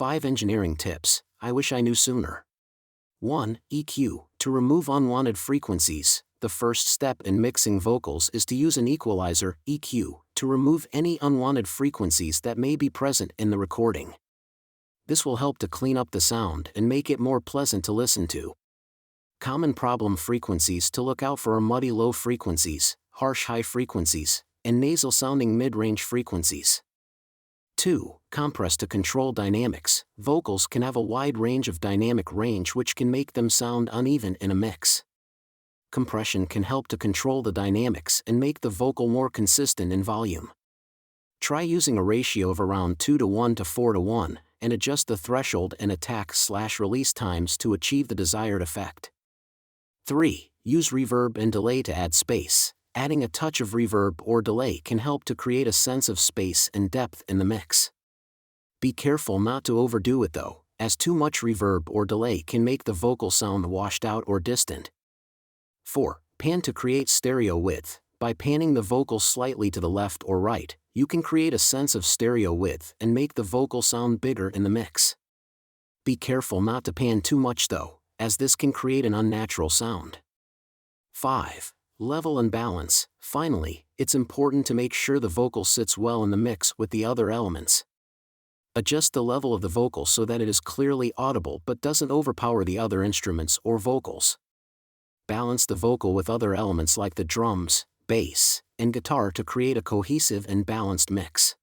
5 engineering tips I wish I knew sooner. 1. EQ. To remove unwanted frequencies, the first step in mixing vocals is to use an equalizer, EQ, to remove any unwanted frequencies that may be present in the recording. This will help to clean up the sound and make it more pleasant to listen to. Common problem frequencies to look out for are muddy low frequencies, harsh high frequencies, and nasal-sounding mid-range frequencies. 2. Compress to control dynamics. Vocals can have a wide range of dynamic range which can make them sound uneven in a mix. Compression can help to control the dynamics and make the vocal more consistent in volume. Try using a ratio of around 2:1 to 4:1, and adjust the threshold and attack/release times to achieve the desired effect. 3. Use reverb and delay to add space. Adding a touch of reverb or delay can help to create a sense of space and depth in the mix. Be careful not to overdo it though, as too much reverb or delay can make the vocal sound washed out or distant. 4. Pan to create stereo width. By panning the vocal slightly to the left or right, you can create a sense of stereo width and make the vocal sound bigger in the mix. Be careful not to pan too much though, as this can create an unnatural sound. 5. Level and balance. Finally, it's important to make sure the vocal sits well in the mix with the other elements. Adjust the level of the vocal so that it is clearly audible but doesn't overpower the other instruments or vocals. Balance the vocal with other elements like the drums, bass, and guitar to create a cohesive and balanced mix.